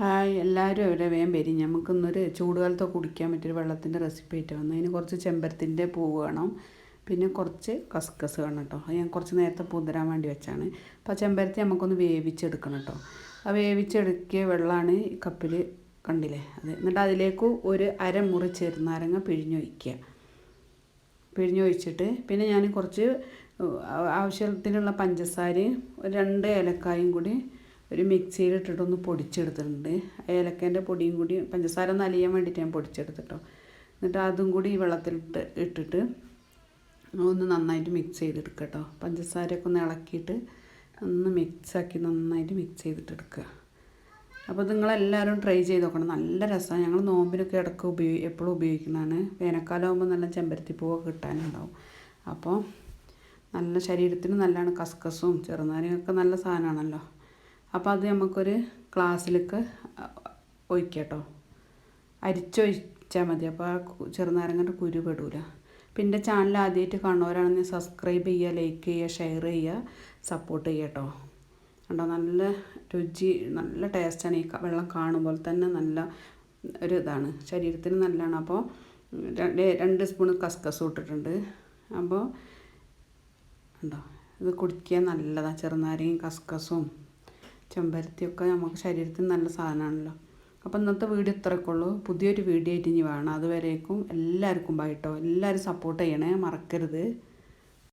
Hi എല്ലാവരും എവിടെ വേഗം വരും. നമുക്കിന്നൊരു ചൂടുകാലത്ത് കുടിക്കാൻ പറ്റിയൊരു വെള്ളത്തിൻ്റെ റെസിപ്പി ആയിട്ട് വന്നു. അതിന് കുറച്ച് ചെമ്പരത്തിൻ്റെ പൂവ് വേണം, പിന്നെ കുറച്ച് കസ്കസ് വേണം കേട്ടോ. അത് ഞാൻ കുറച്ച് നേരത്തെ പുതിരാൻ വേണ്ടി വെച്ചാണ്. അപ്പോൾ ചെമ്പരത്തി നമുക്കൊന്ന് വേവിച്ചെടുക്കണം കേട്ടോ. ആ വേവിച്ചെടുക്കിയ വെള്ളമാണ് ഈ കപ്പിൽ കണ്ടില്ലേ അത്. എന്നിട്ട് അതിലേക്ക് ഒരു അരമുറി ചെറുനാരങ്ങ പിഴിഞ്ഞൊഴിച്ചിട്ട് പിന്നെ ഞാൻ കുറച്ച് ആവശ്യത്തിനുള്ള പഞ്ചസാരയും ഒരു 2 ഏലക്കായും കൂടി ഒരു മിക്സിയിലിട്ടിട്ടൊന്ന് പൊടിച്ചെടുത്തിട്ടുണ്ട്. ഏലക്കേൻ്റെ പൊടിയും കൂടി പഞ്ചസാര ഒന്ന് അലിയാൻ വേണ്ടിയിട്ട് ഞാൻ പൊടിച്ചെടുത്തിട്ടോ. എന്നിട്ട് അതും കൂടി ഈ ഇട്ടിട്ട് ഒന്ന് നന്നായിട്ട് മിക്സ് ചെയ്തെടുക്കുക കേട്ടോ. പഞ്ചസാരയൊക്കെ ഒന്ന് ഇളക്കിയിട്ട് ഒന്ന് നന്നായിട്ട് മിക്സ് ചെയ്തിട്ടെടുക്കുക. അപ്പോൾ നിങ്ങളെല്ലാവരും ട്രൈ ചെയ്ത് നോക്കണം, നല്ല രസമാണ്. ഞങ്ങൾ നോമ്പിനൊക്കെ എപ്പോഴും ഉപയോഗിക്കുന്നതാണ്. വേനൽക്കാലമാകുമ്പോൾ നല്ല ചെമ്പരത്തിപ്പൂവൊക്കെ കിട്ടാനുണ്ടാവും. അപ്പോൾ നല്ല ശരീരത്തിന് നല്ലതാണ്. കസ്കസും ചെറുനാരങ്ങയൊക്കെ നല്ല സാധനമാണല്ലോ. അപ്പോൾ അത് നമുക്കൊരു ഗ്ലാസ്സിലേക്ക് ഒഴിക്കാം കേട്ടോ. അരിച്ചൊഴിച്ചാൽ മതി, അപ്പോൾ ആ ചെറുനാരങ്ങൻ്റെ കുരു പെടൂല. പിന്നെ ചാനൽ ആദ്യമായിട്ട് കാണുന്നവരാണെങ്കിൽ സബ്സ്ക്രൈബ് ചെയ്യുക, ലൈക്ക് ചെയ്യുക, ഷെയർ ചെയ്യുക, സപ്പോർട്ട് ചെയ്യുക കേട്ടോ. കണ്ടോ, നല്ല രുചി, നല്ല ടേസ്റ്റാണ്. ഈ വെള്ളം കാണുമ്പോൾ തന്നെ നല്ല ഒരു ഇതാണ്, ശരീരത്തിന് നല്ലതാണ്. അപ്പോൾ 2 സ്പൂൺ കസ്കസ് ഇട്ടിട്ടുണ്ട്. അപ്പോൾ കണ്ടോ, ഇത് കുടിക്കാൻ നല്ലതാണ്. ചെറുനാരങ്ങയും കസ്കസും ചെമ്പരത്തിയൊക്കെ നമുക്ക് ശരീരത്തിന് നല്ല സാധനമാണല്ലോ. അപ്പോൾ ഇന്നത്തെ വീഡിയോ ഇത്രയൊക്കെ ഉള്ളൂ. പുതിയൊരു വീഡിയോ ആയിട്ട് ഇനി വേണം. അതുവരേക്കും എല്ലാവർക്കും ബൈ കേട്ടോ. എല്ലാവരും സപ്പോർട്ട് ചെയ്യണേ, മറക്കരുത്.